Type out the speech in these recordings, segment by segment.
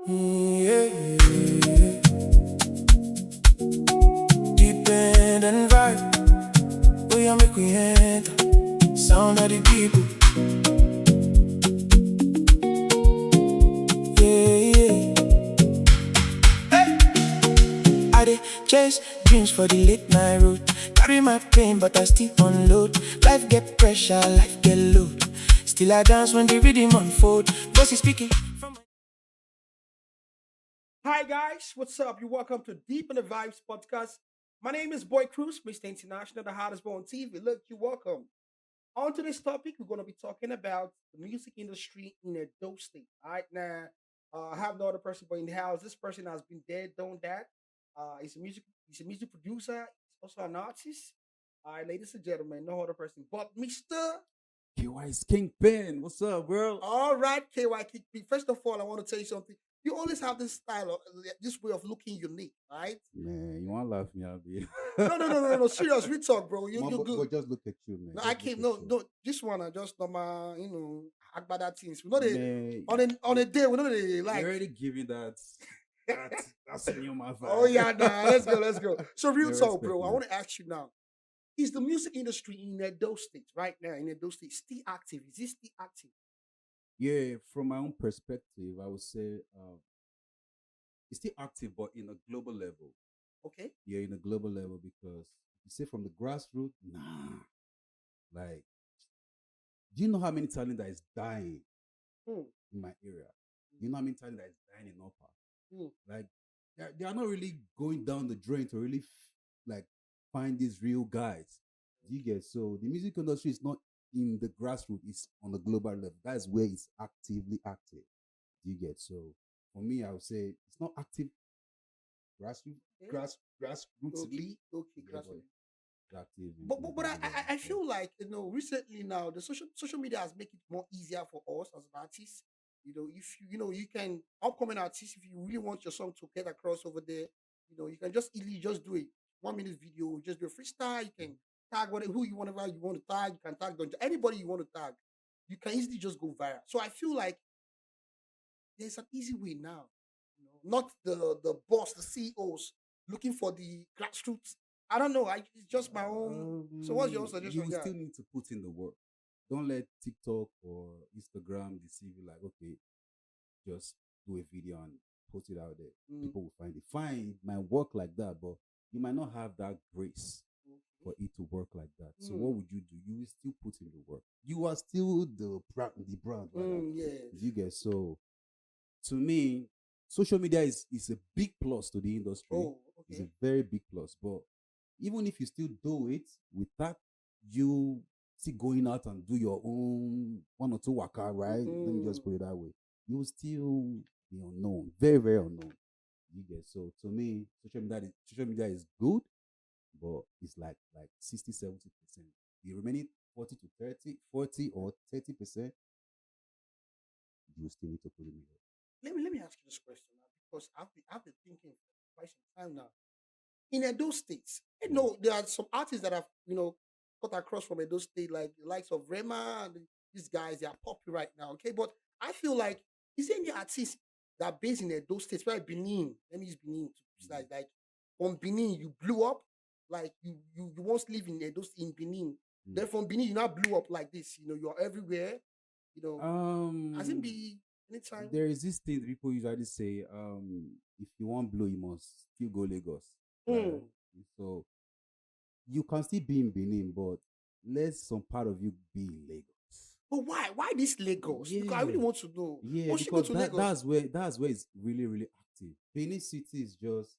Yeah, deep end and vibe. We are make we enter. Sound of the people. I dey chase dreams for the late night road. Carry my pain, but I still unload. Life get pressure, life get load. Still I dance when the rhythm unfold. Voices speaking from my Hi guys, what's up? You're welcome to Deep in the Vibes podcast. My name is Boy Cruz, Mr. International, the hottest boy on TV. Look, you're welcome. On to this topic, we're going to be talking about the music industry in Edo State. All right, now I have no other person but in the house. This person has been dead, done that. He's a music producer. He's also an artist. All right, ladies and gentlemen, no other person but Mr. KY's Kingpin. What's up, bro? All right, KY Kick Me. First of all, I want to tell you something. You always have this style, this way of looking unique, right? Man, you want to laugh me out, B? No. Serious, we talk, bro. Man, You're good. but just look at you, man. No, I Just look can't. at No, you. no. This one, I just normal, agbada things. We know they Man, on a day. We know they you're like. already giving that's new my vibe. Oh yeah, nah. Let's go. So real Yeah, talk, respect, bro. I man. want to ask you now: is the music industry in Edo State right now in Edo State still active? Is it still active? Yeah, from my own perspective, I would say it's still active, but in a global level. Okay. Yeah, in a global level, because you say from the grassroots, nah. Like, do you know how many talent that is dying Hmm. in my area? Do you know how many talent that is dying in Upper? Hmm. Like they are not really going down the drain to really like find these real guys. Do you get? So the music industry is not in the grassroots; it's on the global level. That's where it's actively active. Do you get? So for me, I would say it's not active grassroots Okay. Okay. grassrootsly. Okay. Yeah, but Grassroots. it's active in the But I, global level. I Yeah. feel like recently now the social media has made it more easier for us as artists. If you can upcoming artists, if you really want your song to get across over there, you can just easily just do a 1 minute video, just do a freestyle. You can tag whatever who you whatever you want to tag. You can tag anybody you want to tag. You can easily just go viral. So I feel like there's an easy way now. Not the boss, the CEOs looking for the grassroots. I don't know. It's just my own. So what's your You suggestion, will guy? still need to put in the work. Don't let TikTok or Instagram deceive you. Like, okay, just do a video and post it out there. Mm, People will find it. Fine, it might work like that, but you might not have that grace for okay. it to work like that. So what Mm, would you do? You will still put in the work. You are still the brand rather. yes. You get so to me, social media is a big plus to the industry. Oh, It's a okay. very big plus. But even if you still do it with that, you still going out and do your own one or two waka, right? Let me just Mm, put it that way. You will still be unknown, very, very unknown. You get so to me, social media is good, but it's like 60, 70%. The remaining 40 to 30, 40 or 30%, you still need to put in the work. let me ask you this question now because I've been thinking for quite some time now. In Edo states, Mm. there are some artists that have cut across from Edo State, like the likes of Rema and these guys. They are popular right now. Okay, but I feel like is there any artist that are based in Edo State, especially Benin? Let me use Benin to Mm. precise. Like from Benin, you blew up. Like you once live in Edo State in Benin. Mm. Then from Benin, you now blew up like this. You're everywhere. You know, as it Um, be anytime. there is this thing people usually say, if you want blue, you must still go Lagos, right? Hmm. So you can still be in Benin, but let some part of you be in Lagos. But why? Why this Lagos? Because I really Yeah, want to know. yeah, Once you go because to that Lagos, that's where it's really, really active. Benin City is just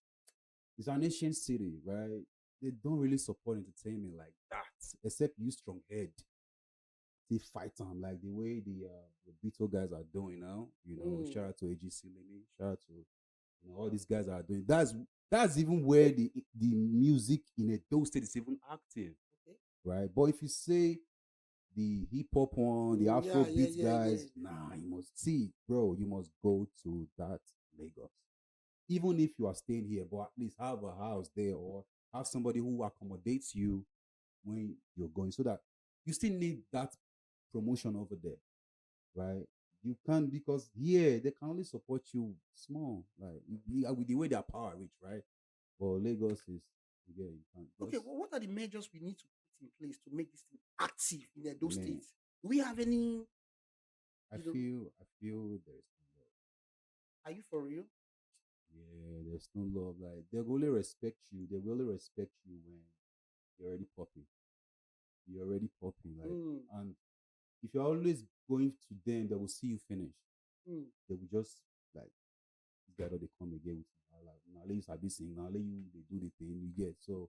it's an ancient city, right? They don't really support entertainment like that, except you strong head. They fight them like the way the Beetle guys are doing now. Shout mm, out to AGC Lily, shout out to all these guys are doing. That's even where the music in a those state is even active, okay. right? But if you say the hip hop one, the Afro Yeah, yeah, beats yeah, yeah. guys, nah, you must see, bro, you must go to that Lagos. Even if you are staying here, but at least have a house there or have somebody who accommodates you when you're going so that you still need that promotion over there, right? You can't because here they can only support you small, like with the way their power reach, right? But Lagos is yeah, you can't Okay, just well, what are the measures we need to put in place to make this thing active in those man. states? Do we have any, I you know, feel there's no love. are you for real? Yeah, there's no love. Like they will only respect you. They will only respect you when you're already popping. You're already popping. Like Mm, and if you're always going to them, they will see you finish. mm. They will just like this guy that they come again with like now let you start sing, now let you they do the thing you get. So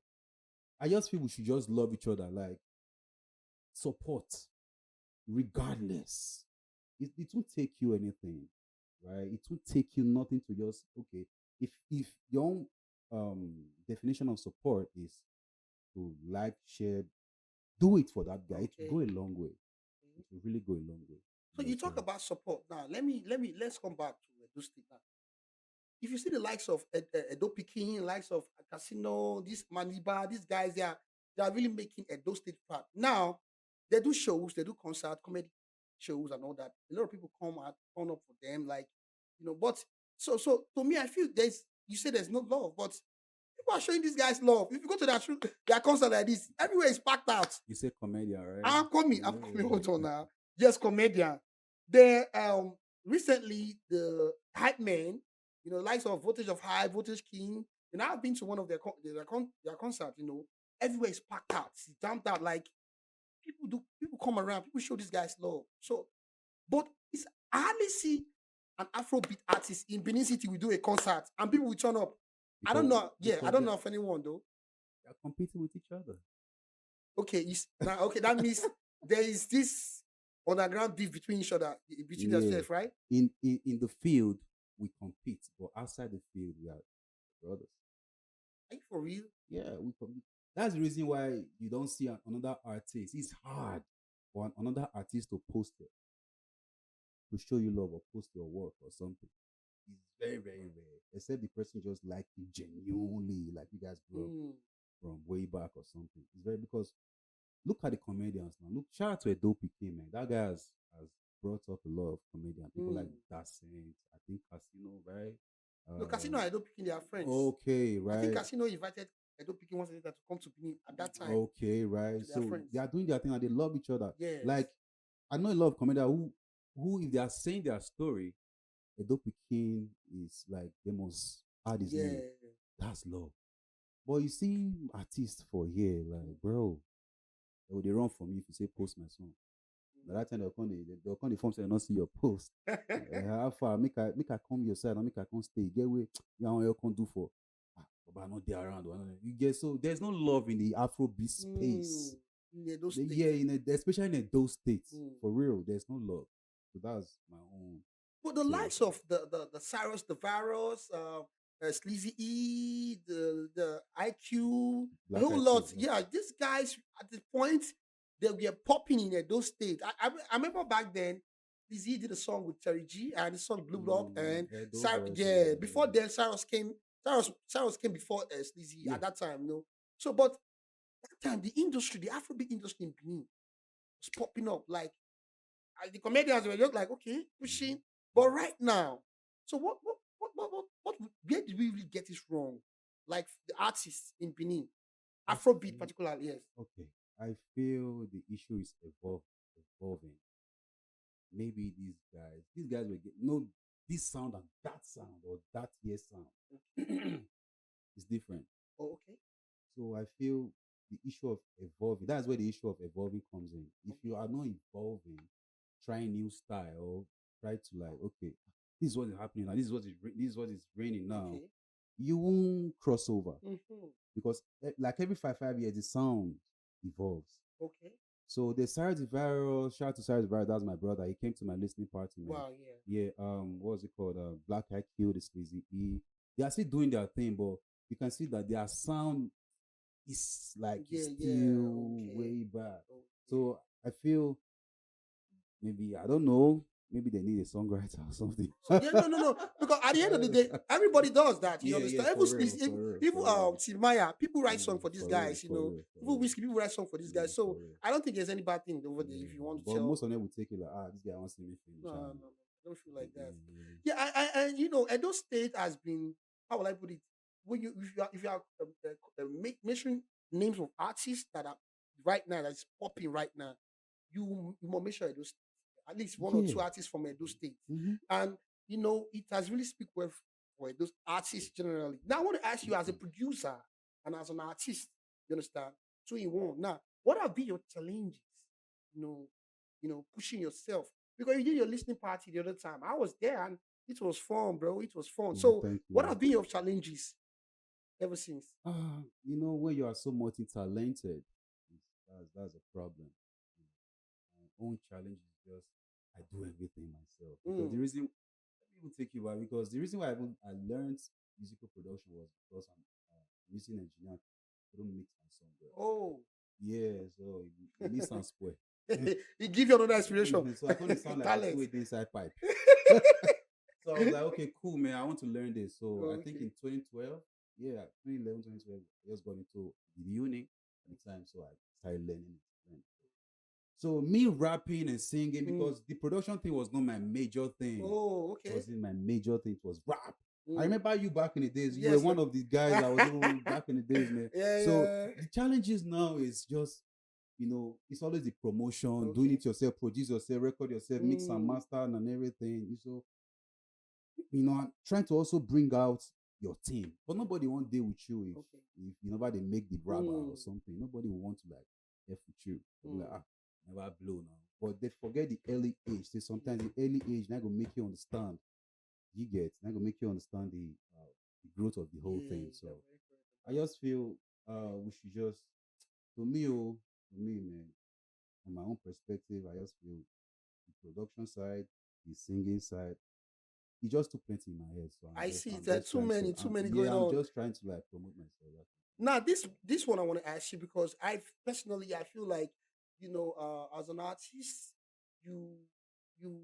I just feel we should just love each other, like support regardless. It won't take you anything, right? It won't take you nothing to just okay. If your own definition of support is to like, share, do it for that guy. It Okay. will go a long way. Okay. It will really go a long way. So Yeah, you talk so about support now. Let's come back to Edo State now. If you see the likes of Edo Pikin, likes of Casino, this Maniba, these guys, they are really making Edo State part. Now, they do shows, they do concert, comedy shows and all that. A lot of people come out, turn up for them, like, but so to me, I feel you say there's no love, but people are showing these guys love. If you go to their concert like this, everywhere is packed out. you say comedian, right? I'm coming. Hold on Yeah. now. Yes, comedian. The recently the hype men, likes of Voltage of High, Voltage King. And I've been to one of their concert. Everywhere is packed out, it's dumped out. Like people come around, people show these guys love. So, but it's I hardly see an Afrobeat artist in Benin City will do a concert and people will turn up. I don't Because know. Yeah, I because don't know of anyone though. they're competing with each other. Okay, now okay, that means there is this underground beef between each other, between Yeah. themselves, right? In the field we compete, but outside the field we are brothers. Are you for real? Yeah, we compete. That's the reason why you don't see another artist. It's hard for another artist to post it, to show you love or post your work or something. It's very, very rare. Except the person just like you genuinely, like you guys grew up Mm, from way back or something. It's very because look at the comedians now. Look, shout out to Edo Piquet, man. That guy has brought up a lot of comedians. People like mm. that Saint, I think Casino, right? No, Casino and Edo Picking, they are friends. Okay, I think right. Casino invited Edo Picking once to come to Benin at that time. Okay, right. So they are So friends. they are doing their thing and they love each other. Yes. Like I know a lot of comedians who if they are saying their story, Edo Piquin is like they must add his Yeah. name. That's love. But you see artists for here, like bro, they run from you if you say post my song. By that time they'll come the form say they not see your post. How far make I come your side and make I come stay. Get away. You know you can do for but I'm not there around. You get so there's no love in the Afrobeat space. In Edo State. Yeah, especially in those states. Mm. For real, there's no love. So that's my own. But the take. likes of the Cyrus, the Virus, Sleazy E, the IQ, Black a whole Eyed lot. Peas, Yeah, these guys at the point they were popping in those states. I remember back then, Sleazy E did a song with Terry G, and the song blew up. And Edo Boys, yeah, before then Cyrus came. Cyrus came before Sleazy Yeah. at that time. So, but that time the industry, the Afrobeat industry in Benin was popping up. Like the comedians were just like, okay, pushing. But right now, so what where did we really get this wrong? Like the artists in Benin, I Afrobeat feel- particularly, yes. Okay, I feel the issue is evolving. Maybe these guys will get no this sound and that sound or that year sound. It's different. Oh, okay. So I feel the issue of evolving. That's where the issue of evolving comes in. If you are not evolving, trying new style, try to like, okay, this is what is happening now. This is what is raining now. Okay. You won't cross over Mm-hmm. because like every 5 years the sound evolves. Okay. So the Cyrus the Viral, shout out to Cyrus the Viral, that's my brother. He came to my listening party, man. Wow, yeah. Yeah, what was it called? Black IQ, the Sleazy E. They are still doing their thing, but you can see that their sound is like Yeah, still yeah, okay. way back. Okay. So I feel maybe I don't know, maybe they need a songwriter or something. Yeah, no. Because at the end of the day, everybody does that. You Yeah, understand? yeah, Even for real, Sleazy- for real, even for real. Timaya, people write songs for these For guys. real, for real, for Even real. Whiskey, people write songs for these guys. Yeah, So for real. I don't think there's any bad thing over there if you want to But tell. most of them will take it like, this guy wants to make finish. No. don't feel like that. Yeah. Yeah, and Edo State has been, how will I put it? When if you are mentioning names of artists that are right now that's popping right now, you must mention Edo State. At least one or Yeah. two artists from Edo State, Hmm. and it has really speak well for those artists generally. Now I want to ask you as a producer and as an artist, you understand? Two in one. Now, what have been your challenges? You know, pushing yourself because you did your listening party the other time. I was there and it was fun, bro. It was fun. So, Thank what you. have been your challenges ever since? When you are so multi-talented, that's a problem. My own challenge is just I do everything myself because Mm. the reason let me even take you back because the reason why I learned musical production was because I'm music engineer. I couldn't mix my song well. Oh, Yeah, so it needs some spoil. it give you another inspiration, So I couldn't sound like a talent. two-way inside pipe. So I was like, okay, cool, man. I want to learn this. So I think Okay. in 2012, yeah, 2011, 2012, I just got into the uni at the time. So I started learning it. So me rapping and singing, Mm. because the production thing was not my major thing. Oh, It okay. wasn't my major thing. It was rap. I Mm. remember you back in the days. You were Yes. one of the guys that was even back in the days, man. Yeah, So yeah. the challenges now is just, it's always the promotion, doing Okay. it yourself, produce yourself, record yourself, mix and Mm. master and everything. So I'm trying to also bring out your team, but nobody won't deal with you Okay. if you never they make the grabber or Mm. something. Nobody will want to like f with you. They'll be like, Mm. never blow now. But they forget the early age. Say sometimes the early age now gonna make you understand. You get now gonna make you understand the growth of the whole Yeah, thing. you're So very correct I about just feel we should just to me man, from my own perspective, I just feel the production side, the singing side, it just took plenty in my head. So I see I'm that just trying to, too many going I'm on. just trying to like promote myself. Now, this one I want to ask you because I personally I feel like as an artist, you you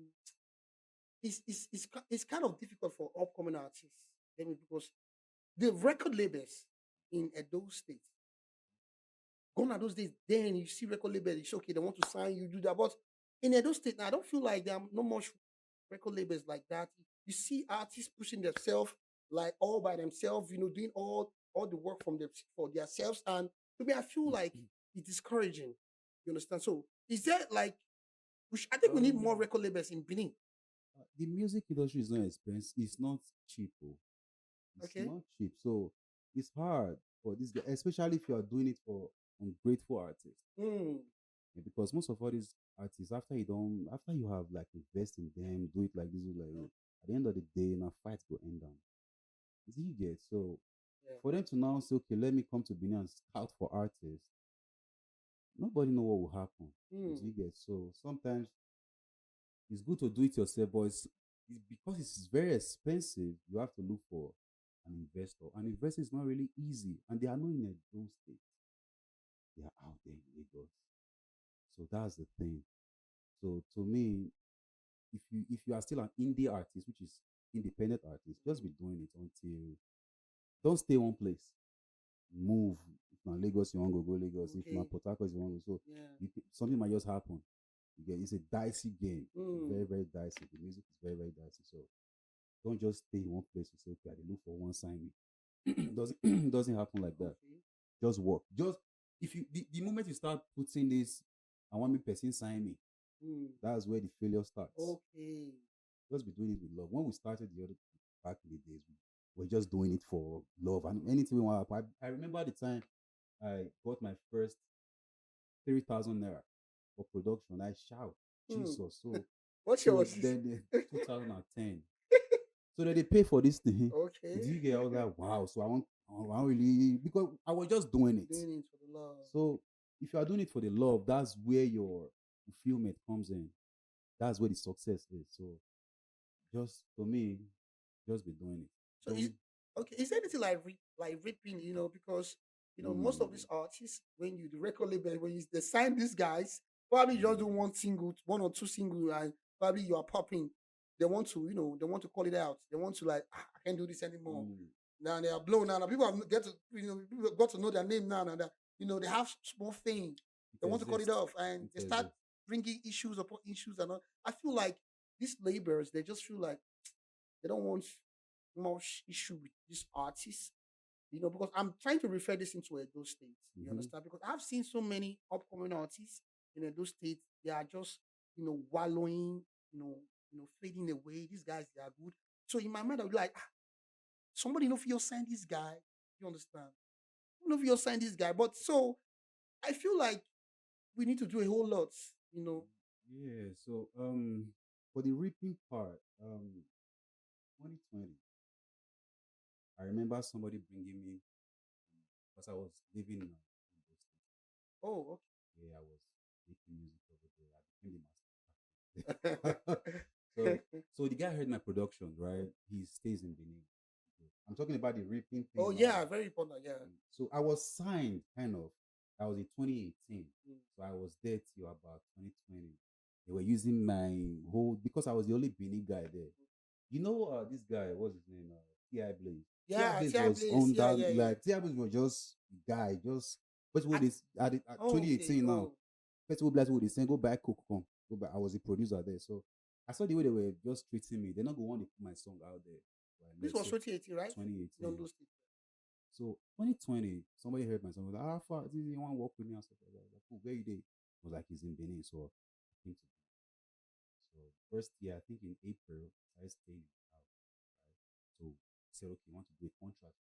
it's kind of difficult for upcoming artists. I mean, because the record labels in Edo State, gone are those days. Then you see record labels, it's okay, they want to sign you, do that. But in Edo State now, I don't feel like there are no much record labels like that. You see artists pushing themselves like all by themselves, doing all the work for themselves. And to me, I feel like it's discouraging. You understand? So is there like I think we need more Um, record labels in Benin. the music industry is not expensive. It's not cheap. Oh. It's Okay. not cheap. So it's hard for this guy, especially if you are doing it for ungrateful artists. Mm, Yeah, because most of all these artists, after you have like invest in them, do it like this, do it like no, that, at the end of the day, now fight will end down. Do you get so? yeah. For them to now say, okay, let me come to Benin and scout for artists, nobody know what will happen. Do Mm, you get so? Sometimes it's good to do it yourself, but it's because it's very expensive. You have to look for an investor. An investor is not really easy, and they are not in a those states. They are out there in Lagos. So that's the thing. So to me, if you are still an indie artist, which is independent artist, just be doing it until don't stay one place. Move. If not Lagos, you want to go Lagos. If okay. not Port Harcourt, you want to. So Yeah. something might just happen. You get it's a dicey game. Mm, Very, very dicey. The music is very, very dicey. So don't just stay in one place and say, okay, I look for one sign me. Doesn't happen like that. okay. Just work. Just if you the moment you start putting this, I want me person sign me. Mm, That's where the failure starts. okay. Just be doing it with love. When we started the other back in the days, we were just doing it for love and anything we want. I remember the time I got my first 3,000 naira for production. I shout Hmm. Jesus. So What's so yours? then 2010. So then they pay for this thing. Okay. Did you get all that? Wow. So I want really because I was just doing it. Doing it for the love. So if you are doing it for the love, that's where your fulfillment comes in. That's where the success is. So just for me, just be doing it. So is Don't. okay. Is there anything like ripping? Because most of Mm, these artists, when you the record label, when they sign these guys, probably you just do mm, one single, one or two single, and probably you are popping. They want to, they want to call it out. They want to like, I can't do this anymore. mm. Now they are blown now. Now people have get to, people got to know their name now. And that, they have small fame. They It want to cut it exists. off, and It they start exists. bringing issues upon issues, and all. I feel like these labels, they just feel like they don't want much issue with these artists, because I'm trying to refer this into Edo State. You Mm-hmm. understand? Because I've seen so many upcoming artists in Edo State. They are just, wallowing, fading away. These guys, they are good. So in my mind, I would be like, somebody know if you'll sign this guy. You understand? You know if you'll sign this guy. But so I feel like we need to do a whole lot. Yeah. So for the reaping part, 2020, I remember somebody bringing me because I was living in Edo State. Oh, Yeah, I was making music over there. I became the okay. master. so so the guy heard my productions, right? He stays in Benin. I'm talking about the reaping thing Oh now. yeah, very important. Yeah. So I was signed kind of. I was in 2018. Mm. So I was there till about 2020. They were using my whole because I was the only Benin guy there. You know this guy, what's his name? T.I. Blaze. T.I. Yeah, Blaze Tia was Blaze. on Yeah, that yeah, yeah. like T.I. Blaze was just a guy, just but what At, is at oh, okay. 2018 now. Oh, First of all, Blaze would say go buy Coke, come. Go buy. I was a producer there. So I saw the way they were just treating me. They're not going to want to put my song out there. this Right? was So 2018, right? 2018. Yondo State. So 2020, somebody heard my song. Was like, ah, fuck, this you want to work with me and stuff like that. Like, cool, where you did? I was like, he's in Benin, so I came to Benin. So first year, I think in April, I stayed out. Right? So he said, okay, you want to do a contract?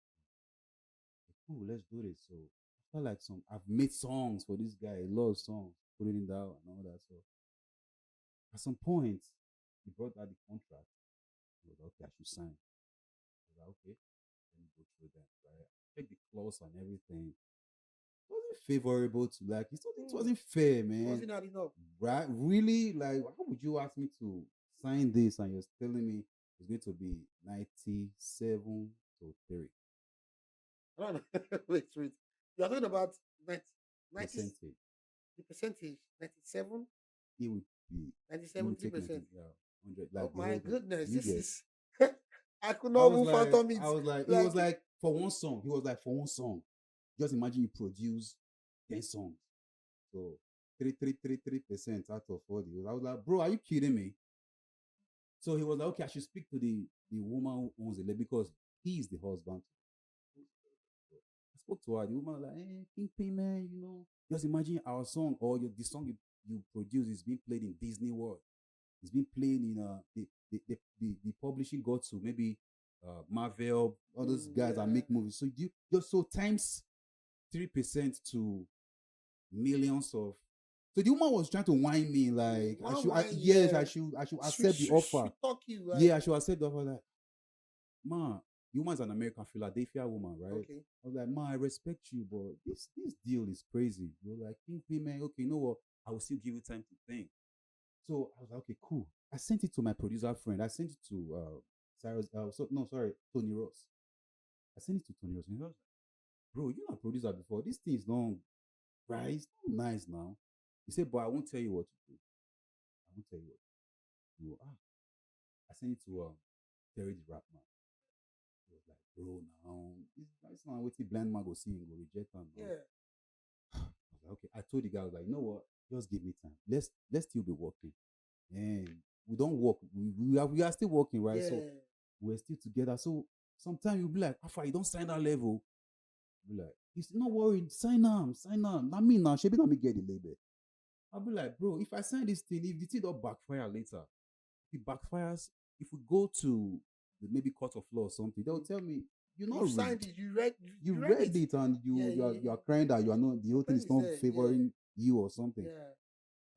Like, cool, let's do this. So after like I've made songs for this guy, a lot of songs, putting it out and all that. So at some point, he brought out the contract. He was like, okay, I should sign. I was like, okay, let me go through that. Right? Check the clause and everything. Wasn't favorable to like it Hmm. wasn't fair, man. Wasn't that enough? Right? Really? Like, how would you ask me to sign this and you're telling me it's going to be 97 to 3 I don't know. Wait. You are talking about 90, 90 percentage? the percentage, 97, It would be it 97, would take 3%. 90, yeah, 100, Oh like the my whole thing. goodness, You this get. is I could not even fathom it. He was Like, like for one song. He was like for one song. Just imagine you produce 10 songs. So 3% out of 40. I was like, bro, are you kidding me? So he was like, okay, I should speak to the woman who owns the label because he is the husband. I spoke to her. The woman was like, hey, Kingpin, man, just imagine our song or the song you produce is being played in Disney World. It's been played in the publishing got to maybe Marvel, all those guys that yeah. make movies. So you just so times 3% to millions of. So the woman was trying to whine me like I One should, wine, yes, yeah. I should accept the offer. Sweet talk you, like, Yeah, I should accept the offer. Like, ma, the woman's an American Philadelphia woman, right? okay. I was like, ma, I respect you, but this deal is crazy. You're like, think man, okay, you know what? I will still give you time to think. So I was like, okay, cool. I sent it to my producer friend. I sent it to Cyrus. No, sorry, Tony Ross. I sent it to Tony Ross. And he was like, bro, you're not a producer before. This thing is not right. It's not nice now. He said, but I won't tell you what to do. I won't tell you what to do. I sent it to Terry the Rap Man. He was like, bro, now it's not what the blind man go see and go reject him. Yeah. I was like, okay. I told the guy, I was like, you know what? Just give me time. Let's still be working. And we don't work. We are still working, right? Yeah. So we're still together. So sometimes you'll be like, Afa, you don't sign that level. Be like, he's not worried, sign on. Not me now. Shebi not me get the label. I'll be like, bro, if I sign this thing, if the thing don't backfire later, if it backfires, if we go to the maybe court of law or something, they'll tell me, you're not You signed read. it, you read You read read it and Yeah, you are crying that you are not the whole thing Friend is is not there, favoring you or something. Yeah.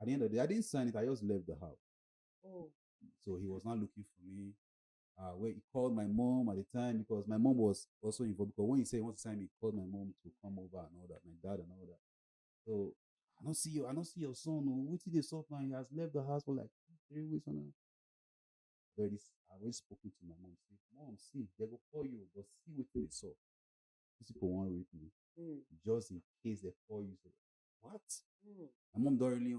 At the end of the day, I didn't sign it, I just left the house. Oh. So he was not looking for me. Where he called my mom at the time because my mom was also involved. Because when he said he wants to sign me, he called my mom to come over and all that, my dad and all that. So I don't see your son. Oh, what did they stop now? He has left the house for like 3 weeks on. I already spoken to my mom. Say, mom, see, they go call you, but see what they saw. These people won't rape me. Just in case they call you. Say, what? My mom don't really,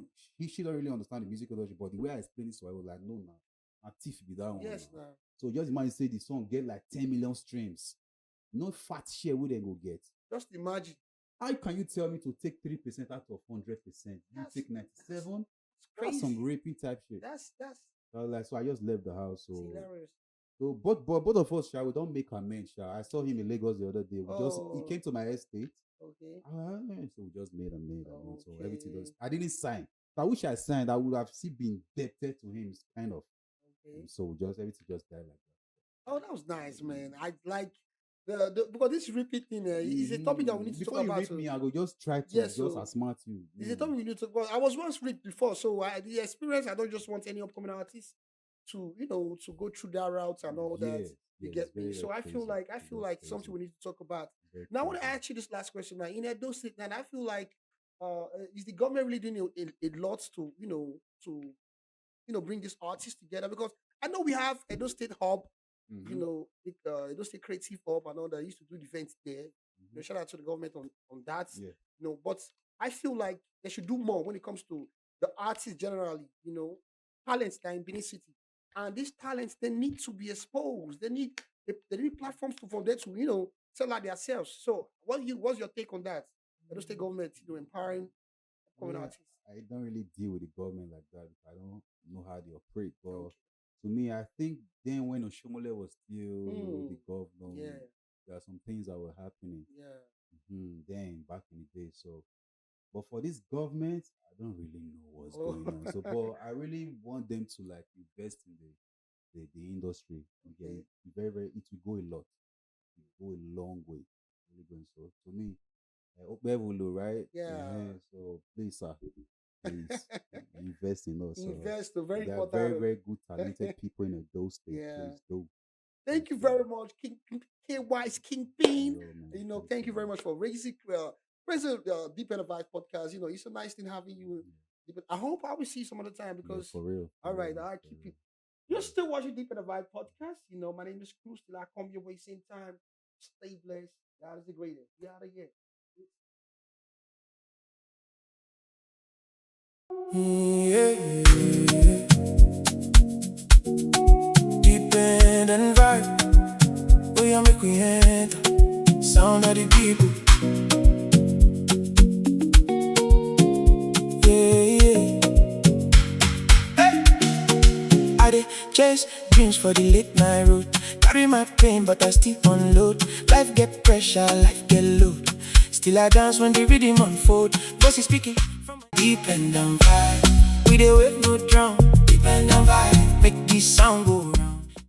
she don't really understand the music industry, but the way I explained it to her, I was like, no, nah. A thief be that one. Yes, Now. now. So just imagine say the song get like 10 million streams. No fat share would they go get. Just imagine. How can you tell me to take 3% out of 100%? You take 97? That's some crazy. raping type shit. That's So I was like, so I just left the house. It's So hilarious. both of us, we don't make amends. I saw him in Lagos the other day. He Oh, came to my estate. okay. So we just made amends. So everything Okay. was. I didn't sign. So I wish I signed. I would have still been indebted to him, kind of. Okay. So just everything just died like Oh, that was nice, man. I like the because this repeat thing is a topic that we need that. to talk Before you about. rate me, I will just try to Yes, just so outsmart you. it's a topic we need to talk about. I was once raped before, so the experience. I don't just want any upcoming artist to to go through that route and all that. Yes, You yes, it's get me? very, So very crazy. I It's feel just like crazy. something we need to talk about. Very Now I want to crazy. ask you this last question. Now in Edo State, and I feel like is the government really doing a lot to to bring these artists together? Because I know we have Edo State Hub, Mm-hmm. Edo State Creative Hub and all that. I used to do events there. Mm-hmm. Shout out to the government on that. Yeah. But I feel like they should do more when it comes to the artists generally. Talents that are in Benin City, and these talents they need to be exposed. They need platforms for them to sell out themselves. So what's your take on that? Edo State government empowering upcoming Well, artists. I don't really deal with the government like that because I don't know how they operate. But Okay. to me, I think then when Oshomole was still the Mm, governor, yeah, there are some things that were happening yeah. then back in the day. So, but for this government, I don't really know what's Oh, going on. So, but I really want them to like invest in the industry. Okay, okay. very, very, it will go a lot. It will go a long way. Really going so to me. Okpevulu, right? Yeah. So please, sir, please invest in us. Invest, very There are very, important. very good, talented people in those states. Yeah. Please do. Thank you So, very much, KY's Kingpin. yo, man, thank Thank you, you very man. much for raising the Deep End Advice podcast. It's a nice thing having you. I hope I will see you some other time Yeah, because for real. all right, Man, I for keep real. it. You're still watching Deep End Advice podcast. My name is Cruz. Till I come your way same time. Stay blessed. God is the greatest. We out of here. Yeah. Deep end and vibe. We are make we enter. Sound of the people. Yeah, yeah. I dey chase dreams for the late night road. Carry my pain, but I still unload. Life get pressure, life get load. Still I dance when the rhythm unfold. Voices speaking from my deep and down vibe. We dey wave no drum, deep and down vibe. Make this sound go